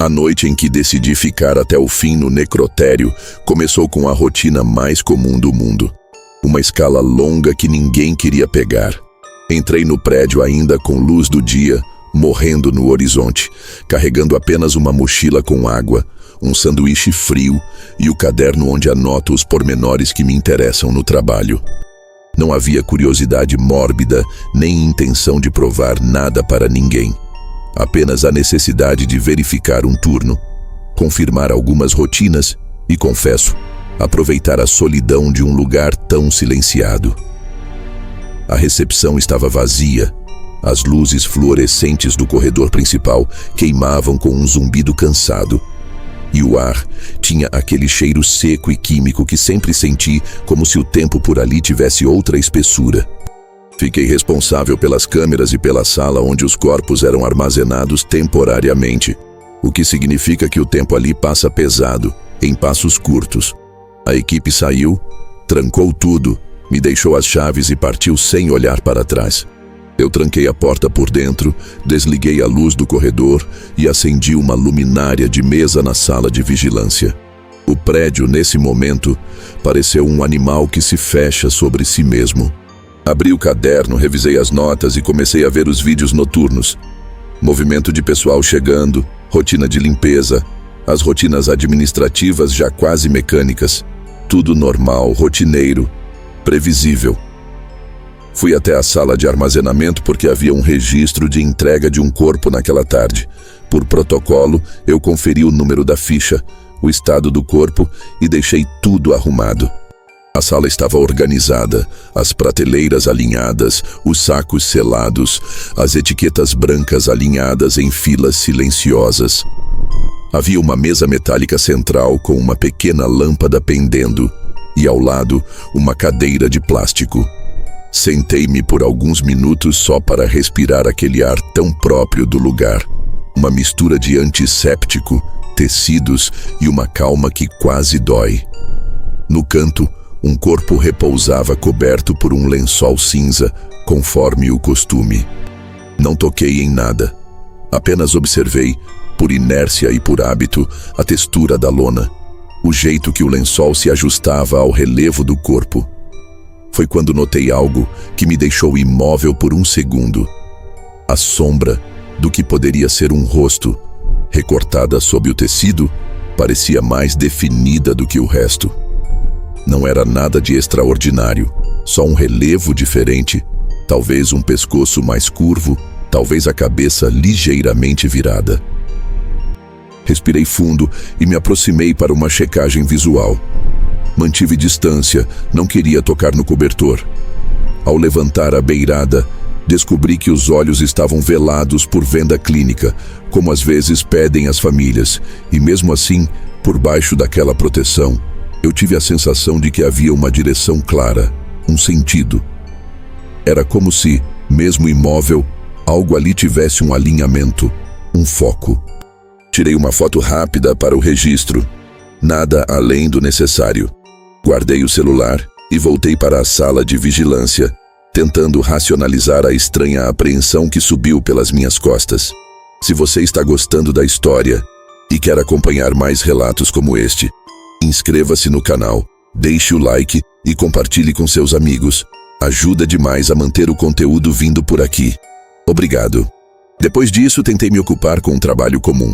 A noite em que decidi ficar até o fim no necrotério começou com a rotina mais comum do mundo. Uma escala longa que ninguém queria pegar. Entrei no prédio ainda com luz do dia, morrendo no horizonte, carregando apenas uma mochila com água, um sanduíche frio e o caderno onde anoto os pormenores que me interessam no trabalho. Não havia curiosidade mórbida, nem intenção de provar nada para ninguém. Apenas a necessidade de verificar um turno, confirmar algumas rotinas e, confesso, aproveitar a solidão de um lugar tão silenciado. A recepção estava vazia. As luzes fluorescentes do corredor principal queimavam com um zumbido cansado. E o ar tinha aquele cheiro seco e químico que sempre senti, como se o tempo por ali tivesse outra espessura. Fiquei responsável pelas câmeras e pela sala onde os corpos eram armazenados temporariamente, o que significa que o tempo ali passa pesado, em passos curtos. A equipe saiu, trancou tudo, me deixou as chaves e partiu sem olhar para trás. Eu tranquei a porta por dentro, desliguei a luz do corredor e acendi uma luminária de mesa na sala de vigilância. O prédio, nesse momento, pareceu um animal que se fecha sobre si mesmo. Abri o caderno, revisei as notas e comecei a ver os vídeos noturnos. Movimento de pessoal chegando, rotina de limpeza, as rotinas administrativas já quase mecânicas. Tudo normal, rotineiro, previsível. Fui até a sala de armazenamento porque havia um registro de entrega de um corpo naquela tarde. Por protocolo, eu conferi o número da ficha, o estado do corpo e deixei tudo arrumado. A sala estava organizada, as prateleiras alinhadas, os sacos selados, as etiquetas brancas alinhadas em filas silenciosas. Havia uma mesa metálica central com uma pequena lâmpada pendendo e, ao lado, uma cadeira de plástico. Sentei-me por alguns minutos só para respirar aquele ar tão próprio do lugar. Uma mistura de antisséptico, tecidos e uma calma que quase dói. No canto, um corpo repousava coberto por um lençol cinza, conforme o costume. Não toquei em nada. Apenas observei, por inércia e por hábito, a textura da lona, o jeito que o lençol se ajustava ao relevo do corpo. Foi quando notei algo que me deixou imóvel por um segundo. A sombra do que poderia ser um rosto, recortada sob o tecido, parecia mais definida do que o resto. Não era nada de extraordinário, só um relevo diferente, talvez um pescoço mais curvo, talvez a cabeça ligeiramente virada. Respirei fundo e me aproximei para uma checagem visual. Mantive distância, não queria tocar no cobertor. Ao levantar a beirada, descobri que os olhos estavam velados por venda clínica, como às vezes pedem as famílias, e mesmo assim, por baixo daquela proteção, eu tive a sensação de que havia uma direção clara, um sentido. Era como se, mesmo imóvel, algo ali tivesse um alinhamento, um foco. Tirei uma foto rápida para o registro, nada além do necessário. Guardei o celular e voltei para a sala de vigilância, tentando racionalizar a estranha apreensão que subiu pelas minhas costas. Se você está gostando da história e quer acompanhar mais relatos como este, inscreva-se no canal, deixe o like e compartilhe com seus amigos. Ajuda demais a manter o conteúdo vindo por aqui. Obrigado. Depois disso, tentei me ocupar com um trabalho comum.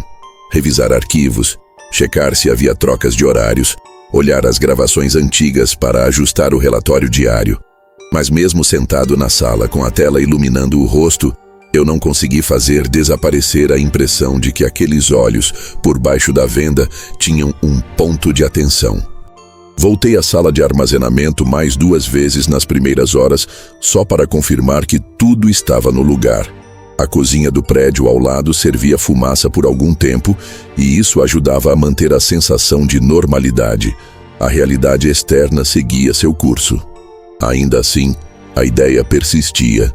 Revisar arquivos, checar se havia trocas de horários, olhar as gravações antigas para ajustar o relatório diário. Mas mesmo sentado na sala com a tela iluminando o rosto, eu não consegui fazer desaparecer a impressão de que aqueles olhos, por baixo da venda, tinham um ponto de atenção. Voltei à sala de armazenamento mais 2 vezes nas primeiras horas, só para confirmar que tudo estava no lugar. A cozinha do prédio ao lado servia fumaça por algum tempo e isso ajudava a manter a sensação de normalidade. A realidade externa seguia seu curso. Ainda assim, a ideia persistia.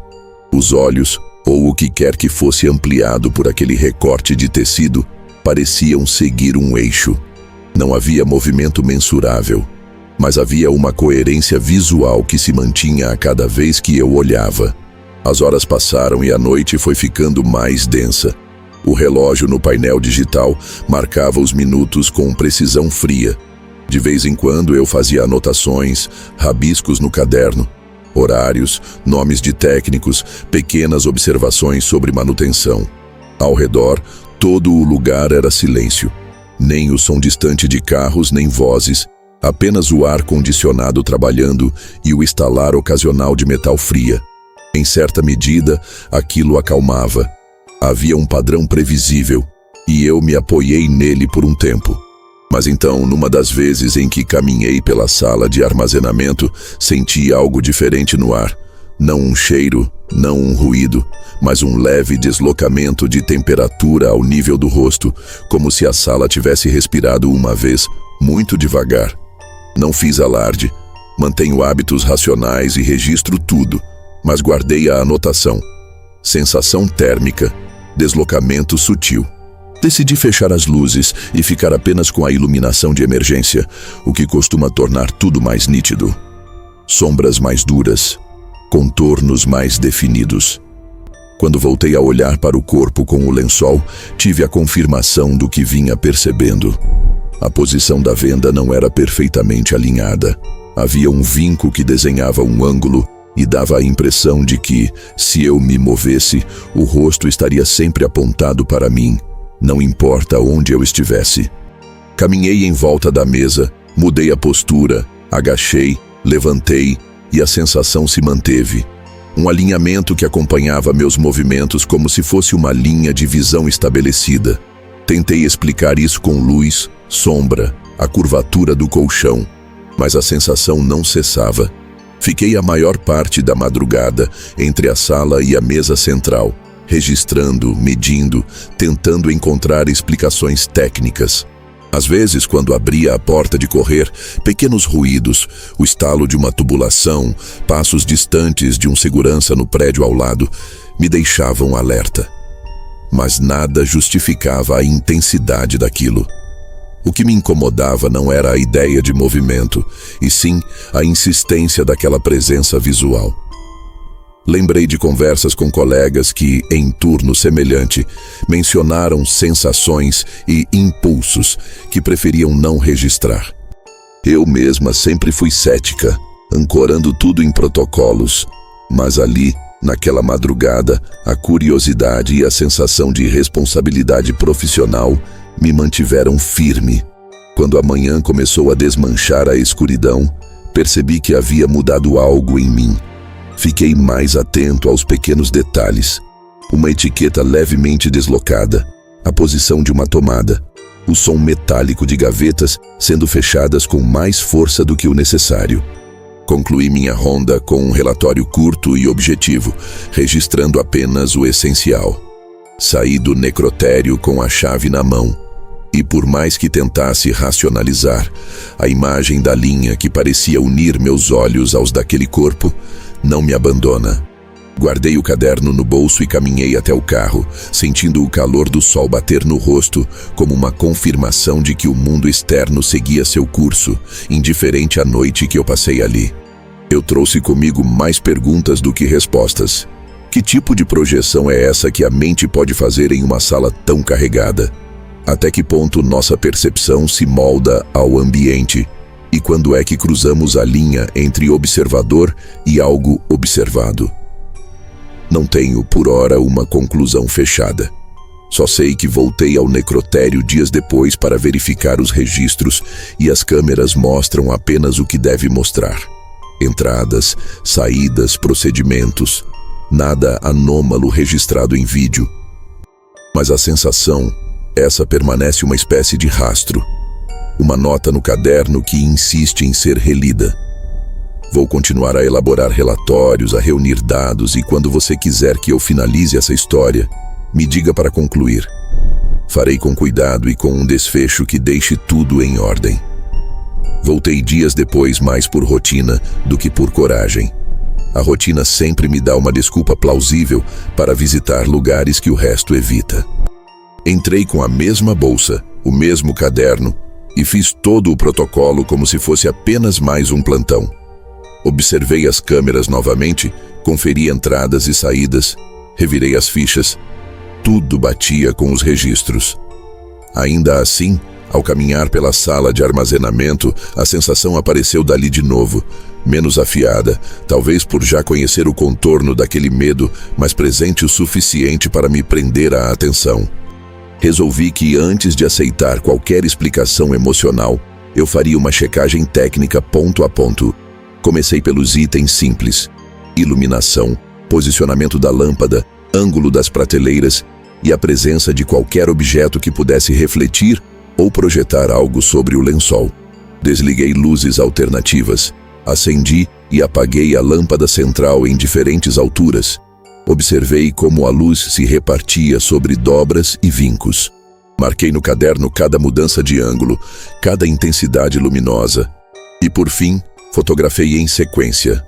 Os olhos, ou o que quer que fosse ampliado por aquele recorte de tecido, pareciam seguir um eixo. Não havia movimento mensurável, mas havia uma coerência visual que se mantinha a cada vez que eu olhava. As horas passaram e a noite foi ficando mais densa. O relógio no painel digital marcava os minutos com precisão fria. De vez em quando eu fazia anotações, rabiscos no caderno, horários, nomes de técnicos, pequenas observações sobre manutenção. Ao redor, todo o lugar era silêncio. Nem o som distante de carros, nem vozes, apenas o ar-condicionado trabalhando e o estalar ocasional de metal fria. Em certa medida, aquilo acalmava. Havia um padrão previsível, e eu me apoiei nele por um tempo. Mas então, numa das vezes em que caminhei pela sala de armazenamento, senti algo diferente no ar. Não um cheiro, não um ruído, mas um leve deslocamento de temperatura ao nível do rosto, como se a sala tivesse respirado uma vez, muito devagar. Não fiz alarde, mantenho hábitos racionais e registro tudo, mas guardei a anotação. Sensação térmica, deslocamento sutil. Decidi fechar as luzes e ficar apenas com a iluminação de emergência, o que costuma tornar tudo mais nítido. Sombras mais duras, contornos mais definidos. Quando voltei a olhar para o corpo com o lençol, tive a confirmação do que vinha percebendo. A posição da venda não era perfeitamente alinhada. Havia um vinco que desenhava um ângulo e dava a impressão de que, se eu me movesse, o rosto estaria sempre apontado para mim, não importa onde eu estivesse. Caminhei em volta da mesa, mudei a postura, agachei, levantei e a sensação se manteve. Um alinhamento que acompanhava meus movimentos como se fosse uma linha de visão estabelecida. Tentei explicar isso com luz, sombra, a curvatura do colchão, mas a sensação não cessava. Fiquei a maior parte da madrugada entre a sala e a mesa central, registrando, medindo, tentando encontrar explicações técnicas. Às vezes, quando abria a porta de correr, pequenos ruídos, o estalo de uma tubulação, passos distantes de um segurança no prédio ao lado, me deixavam alerta. Mas nada justificava a intensidade daquilo. O que me incomodava não era a ideia de movimento, e sim a insistência daquela presença visual. Lembrei de conversas com colegas que, em turno semelhante, mencionaram sensações e impulsos que preferiam não registrar. Eu mesma sempre fui cética, ancorando tudo em protocolos, mas ali, naquela madrugada, a curiosidade e a sensação de responsabilidade profissional me mantiveram firme. Quando a manhã começou a desmanchar a escuridão, percebi que havia mudado algo em mim. Fiquei mais atento aos pequenos detalhes. Uma etiqueta levemente deslocada, a posição de uma tomada, o som metálico de gavetas sendo fechadas com mais força do que o necessário. Concluí minha ronda com um relatório curto e objetivo, registrando apenas o essencial. Saí do necrotério com a chave na mão. E por mais que tentasse racionalizar, a imagem da linha que parecia unir meus olhos aos daquele corpo não me abandona. Guardei o caderno no bolso e caminhei até o carro, sentindo o calor do sol bater no rosto como uma confirmação de que o mundo externo seguia seu curso, indiferente à noite que eu passei ali. Eu trouxe comigo mais perguntas do que respostas. Que tipo de projeção é essa que a mente pode fazer em uma sala tão carregada? Até que ponto nossa percepção se molda ao ambiente? E quando é que cruzamos a linha entre observador e algo observado? Não tenho, por hora, uma conclusão fechada. Só sei que voltei ao necrotério dias depois para verificar os registros e as câmeras mostram apenas o que deve mostrar. Entradas, saídas, procedimentos. Nada anômalo registrado em vídeo. Mas a sensação, essa permanece uma espécie de rastro. Uma nota no caderno que insiste em ser relida. Vou continuar a elaborar relatórios, a reunir dados e quando você quiser que eu finalize essa história, me diga para concluir. Farei com cuidado e com um desfecho que deixe tudo em ordem. Voltei dias depois mais por rotina do que por coragem. A rotina sempre me dá uma desculpa plausível para visitar lugares que o resto evita. Entrei com a mesma bolsa, o mesmo caderno e fiz todo o protocolo como se fosse apenas mais um plantão. Observei as câmeras novamente, conferi entradas e saídas, revirei as fichas. tudo batia com os registros. Ainda assim, ao caminhar pela sala de armazenamento, a sensação apareceu dali de novo, menos afiada, talvez por já conhecer o contorno daquele medo, mas presente o suficiente para me prender a atenção. Resolvi que antes de aceitar qualquer explicação emocional, eu faria uma checagem técnica ponto a ponto. Comecei pelos itens simples: iluminação, posicionamento da lâmpada, ângulo das prateleiras e a presença de qualquer objeto que pudesse refletir ou projetar algo sobre o lençol. Desliguei luzes alternativas, acendi e apaguei a lâmpada central em diferentes alturas. Observei como a luz se repartia sobre dobras e vincos. Marquei no caderno cada mudança de ângulo, cada intensidade luminosa. E por fim, fotografei em sequência.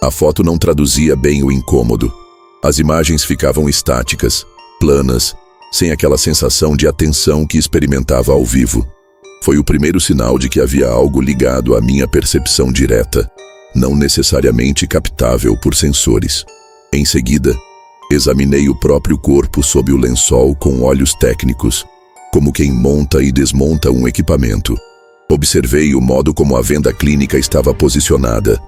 A foto não traduzia bem o incômodo. As imagens ficavam estáticas, planas, sem aquela sensação de atenção que experimentava ao vivo. Foi o primeiro sinal de que havia algo ligado à minha percepção direta, não necessariamente captável por sensores. Em seguida, examinei o próprio corpo sob o lençol com olhos técnicos, como quem monta e desmonta um equipamento. Observei o modo como a venda clínica estava posicionada,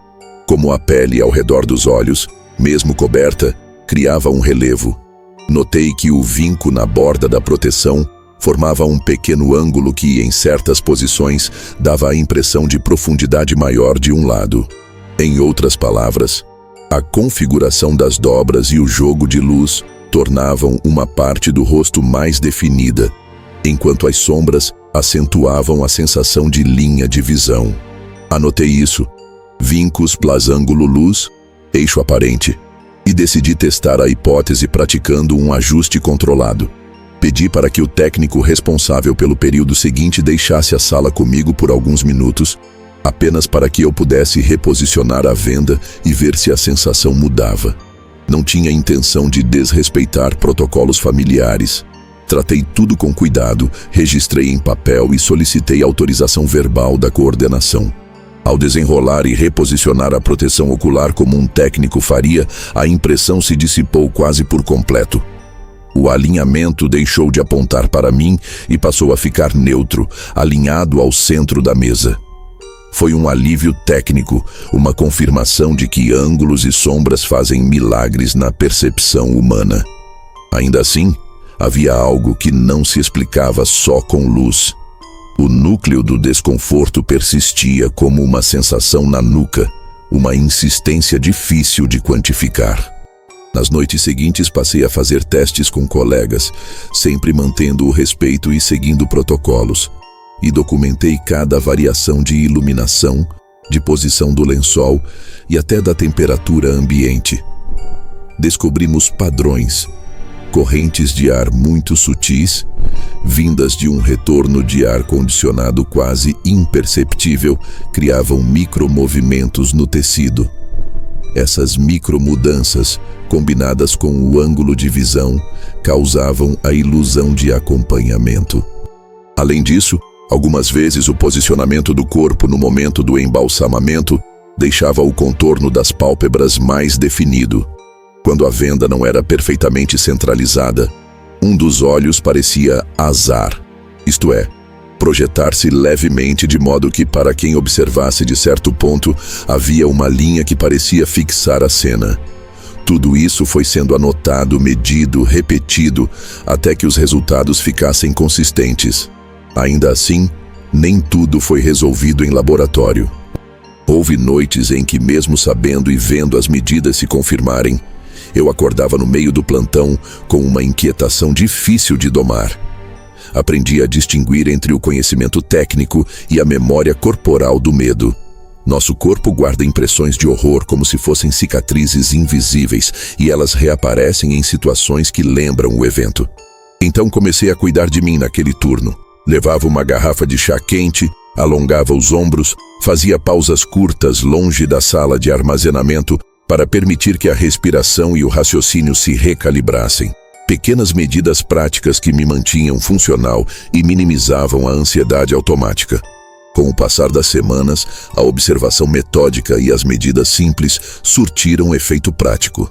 como a pele ao redor dos olhos, mesmo coberta, criava um relevo. Notei que o vinco na borda da proteção formava um pequeno ângulo que, em certas posições, dava a impressão de profundidade maior de um lado. Em outras palavras, a configuração das dobras e o jogo de luz tornavam uma parte do rosto mais definida, enquanto as sombras acentuavam a sensação de linha de visão. Anotei isso, vincos + ângulo luz, eixo aparente, e decidi testar a hipótese praticando um ajuste controlado. Pedi para que o técnico responsável pelo período seguinte deixasse a sala comigo por alguns minutos, apenas para que eu pudesse reposicionar a venda e ver se a sensação mudava. Não tinha intenção de desrespeitar protocolos familiares. Tratei tudo com cuidado, registrei em papel e solicitei autorização verbal da coordenação. Ao desenrolar e reposicionar a proteção ocular como um técnico faria, a impressão se dissipou quase por completo. O alinhamento deixou de apontar para mim e passou a ficar neutro, alinhado ao centro da mesa. Foi um alívio técnico, uma confirmação de que ângulos e sombras fazem milagres na percepção humana. Ainda assim, havia algo que não se explicava só com luz. O núcleo do desconforto persistia como uma sensação na nuca, uma insistência difícil de quantificar. Nas noites seguintes passei a fazer testes com colegas, sempre mantendo o respeito e seguindo protocolos, e documentei cada variação de iluminação, de posição do lençol e até da temperatura ambiente. Descobrimos padrões, correntes de ar muito sutis, vindas de um retorno de ar condicionado quase imperceptível, criavam micromovimentos no tecido. Essas micromudanças, combinadas com o ângulo de visão, causavam a ilusão de acompanhamento. Além disso, algumas vezes o posicionamento do corpo no momento do embalsamamento deixava o contorno das pálpebras mais definido. Quando a venda não era perfeitamente centralizada, um dos olhos parecia azar, isto é, projetar-se levemente de modo que, para quem observasse de certo ponto, havia uma linha que parecia fixar a cena. Tudo isso foi sendo anotado, medido, repetido, até que os resultados ficassem consistentes. Ainda assim, nem tudo foi resolvido em laboratório. Houve noites em que, mesmo sabendo e vendo as medidas se confirmarem, eu acordava no meio do plantão com uma inquietação difícil de domar. Aprendi a distinguir entre o conhecimento técnico e a memória corporal do medo. Nosso corpo guarda impressões de horror como se fossem cicatrizes invisíveis, e elas reaparecem em situações que lembram o evento. Então comecei a cuidar de mim naquele turno. Levava uma garrafa de chá quente, alongava os ombros, fazia pausas curtas longe da sala de armazenamento para permitir que a respiração e o raciocínio se recalibrassem. Pequenas medidas práticas que me mantinham funcional e minimizavam a ansiedade automática. Com o passar das semanas, a observação metódica e as medidas simples surtiram efeito prático.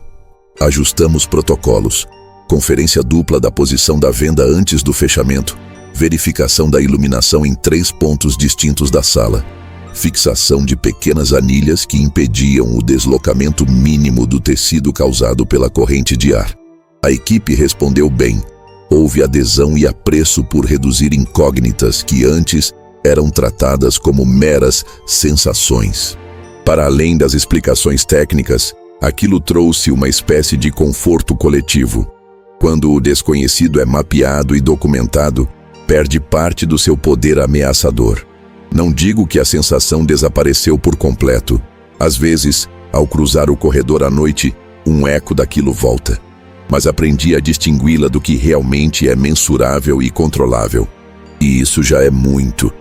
Ajustamos protocolos, conferência dupla da posição da venda antes do fechamento, verificação da iluminação em 3 pontos distintos da sala, fixação de pequenas anilhas que impediam o deslocamento mínimo do tecido causado pela corrente de ar. A equipe respondeu bem. Houve adesão e apreço por reduzir incógnitas que antes eram tratadas como meras sensações. Para além das explicações técnicas, aquilo trouxe uma espécie de conforto coletivo. Quando o desconhecido é mapeado e documentado, perde parte do seu poder ameaçador. Não digo que a sensação desapareceu por completo. Às vezes, ao cruzar o corredor à noite, um eco daquilo volta. Mas aprendi a distingui-la do que realmente é mensurável e controlável. E isso já é muito.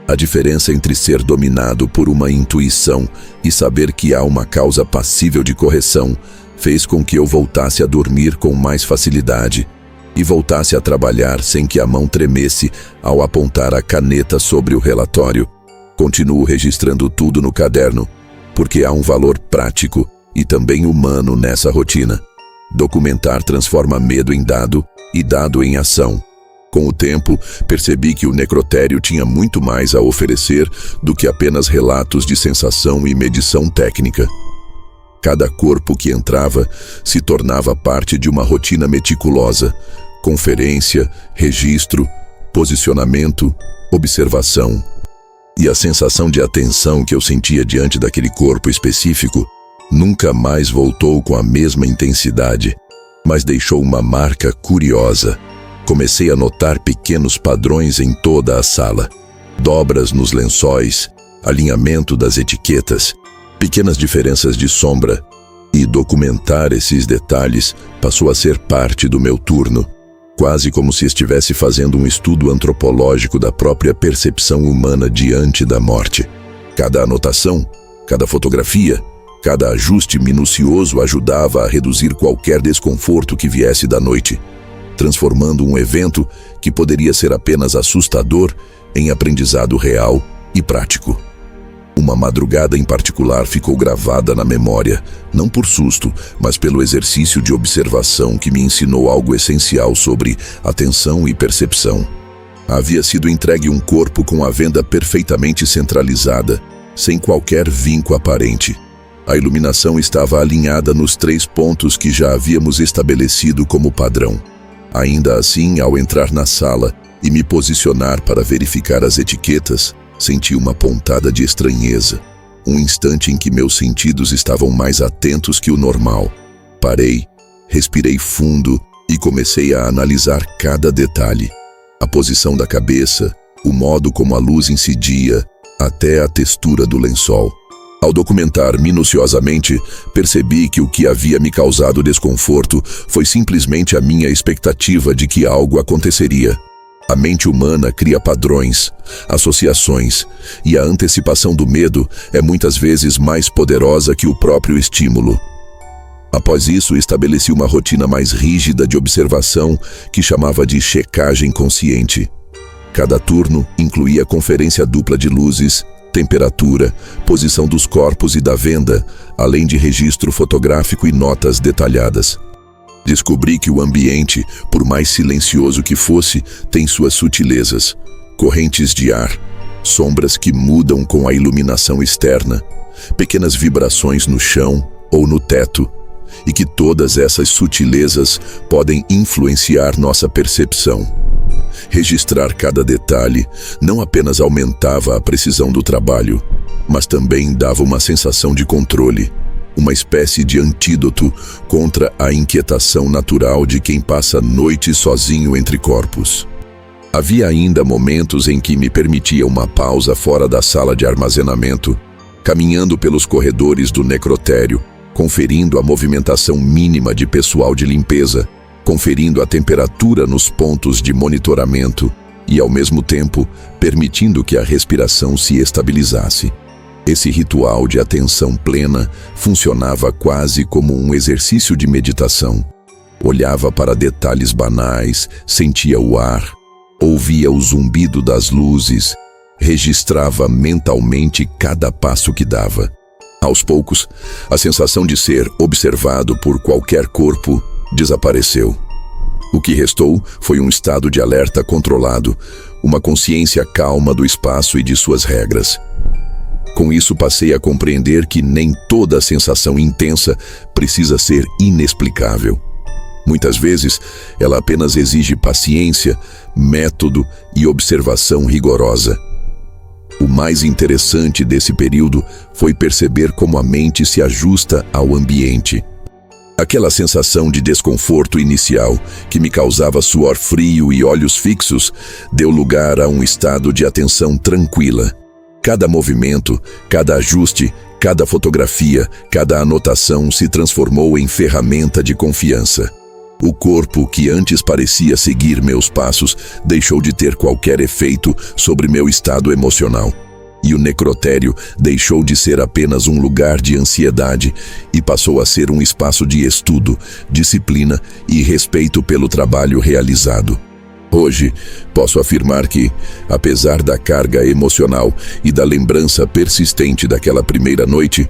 A diferença entre ser dominado por uma intuição e saber que há uma causa passível de correção fez com que eu voltasse a dormir com mais facilidade e voltasse a trabalhar sem que a mão tremesse ao apontar a caneta sobre o relatório. Continuo registrando tudo no caderno, porque há um valor prático e também humano nessa rotina. Documentar transforma medo em dado e dado em ação. Com o tempo, percebi que o necrotério tinha muito mais a oferecer do que apenas relatos de sensação e medição técnica. Cada corpo que entrava se tornava parte de uma rotina meticulosa: conferência, registro, posicionamento, observação. E a sensação de atenção que eu sentia diante daquele corpo específico nunca mais voltou com a mesma intensidade, mas deixou uma marca curiosa. Comecei a notar pequenos padrões em toda a sala: dobras nos lençóis, alinhamento das etiquetas, pequenas diferenças de sombra. E documentar esses detalhes passou a ser parte do meu turno, quase como se estivesse fazendo um estudo antropológico da própria percepção humana diante da morte. Cada anotação, cada fotografia, cada ajuste minucioso ajudava a reduzir qualquer desconforto que viesse da noite, transformando um evento que poderia ser apenas assustador em aprendizado real e prático. Uma madrugada em particular ficou gravada na memória, não por susto, mas pelo exercício de observação que me ensinou algo essencial sobre atenção e percepção. Havia sido entregue um corpo com a venda perfeitamente centralizada, sem qualquer vinco aparente. A iluminação estava alinhada nos 3 pontos que já havíamos estabelecido como padrão. Ainda assim, ao entrar na sala e me posicionar para verificar as etiquetas, senti uma pontada de estranheza, um instante em que meus sentidos estavam mais atentos que o normal. Parei, respirei fundo e comecei a analisar cada detalhe: a posição da cabeça, o modo como a luz incidia, até a textura do lençol. Ao documentar minuciosamente, percebi que o que havia me causado desconforto foi simplesmente a minha expectativa de que algo aconteceria. A mente humana cria padrões, associações, e a antecipação do medo é muitas vezes mais poderosa que o próprio estímulo. Após isso, estabeleci uma rotina mais rígida de observação que chamava de checagem consciente. Cada turno incluía conferência dupla de luzes, temperatura, posição dos corpos e da venda, além de registro fotográfico e notas detalhadas. Descobri que o ambiente, por mais silencioso que fosse, tem suas sutilezas: correntes de ar, sombras que mudam com a iluminação externa, pequenas vibrações no chão ou no teto, e que todas essas sutilezas podem influenciar nossa percepção. Registrar cada detalhe não apenas aumentava a precisão do trabalho, mas também dava uma sensação de controle, uma espécie de antídoto contra a inquietação natural de quem passa noites sozinho entre corpos. Havia ainda momentos em que me permitia uma pausa fora da sala de armazenamento, caminhando pelos corredores do necrotério, conferindo a movimentação mínima de pessoal de limpeza, conferindo a temperatura nos pontos de monitoramento e, ao mesmo tempo, permitindo que a respiração se estabilizasse. Esse ritual de atenção plena funcionava quase como um exercício de meditação. Olhava para detalhes banais, sentia o ar, ouvia o zumbido das luzes, registrava mentalmente cada passo que dava. Aos poucos, a sensação de ser observado por qualquer corpo desapareceu. O que restou foi um estado de alerta controlado, uma consciência calma do espaço e de suas regras. Com isso, passei a compreender que nem toda sensação intensa precisa ser inexplicável. Muitas vezes, ela apenas exige paciência, método e observação rigorosa. O mais interessante desse período foi perceber como a mente se ajusta ao ambiente. Aquela sensação de desconforto inicial, que me causava suor frio e olhos fixos, deu lugar a um estado de atenção tranquila. Cada movimento, cada ajuste, cada fotografia, cada anotação se transformou em ferramenta de confiança. O corpo, que antes parecia seguir meus passos, deixou de ter qualquer efeito sobre meu estado emocional. E o necrotério deixou de ser apenas um lugar de ansiedade e passou a ser um espaço de estudo, disciplina e respeito pelo trabalho realizado. Hoje, posso afirmar que, apesar da carga emocional e da lembrança persistente daquela primeira noite,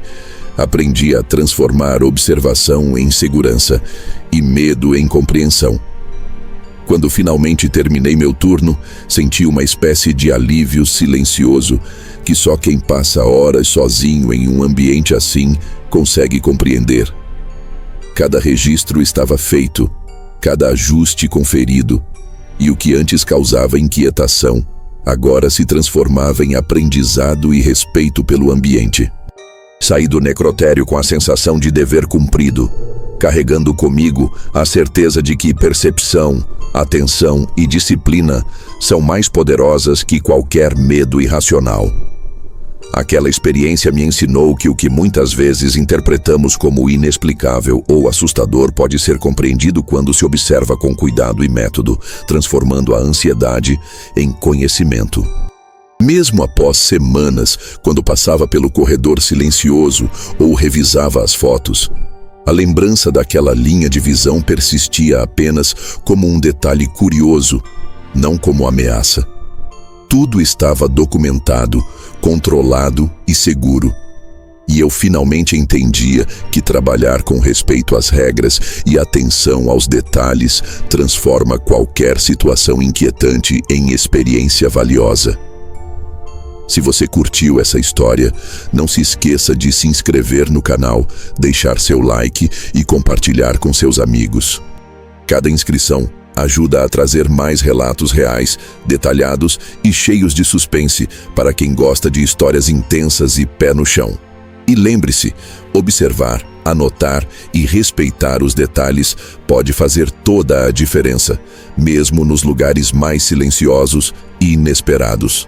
aprendi a transformar observação em segurança e medo em compreensão. Quando finalmente terminei meu turno, senti uma espécie de alívio silencioso que só quem passa horas sozinho em um ambiente assim consegue compreender. Cada registro estava feito, cada ajuste conferido, e o que antes causava inquietação, agora se transformava em aprendizado e respeito pelo ambiente. Saí do necrotério com a sensação de dever cumprido, carregando comigo a certeza de que percepção, atenção e disciplina são mais poderosas que qualquer medo irracional. Aquela experiência me ensinou que o que muitas vezes interpretamos como inexplicável ou assustador pode ser compreendido quando se observa com cuidado e método, transformando a ansiedade em conhecimento. Mesmo após semanas, quando passava pelo corredor silencioso ou revisava as fotos, a lembrança daquela linha de visão persistia apenas como um detalhe curioso, não como ameaça. Tudo estava documentado, controlado e seguro. E eu finalmente entendia que trabalhar com respeito às regras e atenção aos detalhes transforma qualquer situação inquietante em experiência valiosa. Se você curtiu essa história, não se esqueça de se inscrever no canal, deixar seu like e compartilhar com seus amigos. Cada inscrição ajuda a trazer mais relatos reais, detalhados e cheios de suspense para quem gosta de histórias intensas e pé no chão. E lembre-se, observar, anotar e respeitar os detalhes pode fazer toda a diferença, mesmo nos lugares mais silenciosos e inesperados.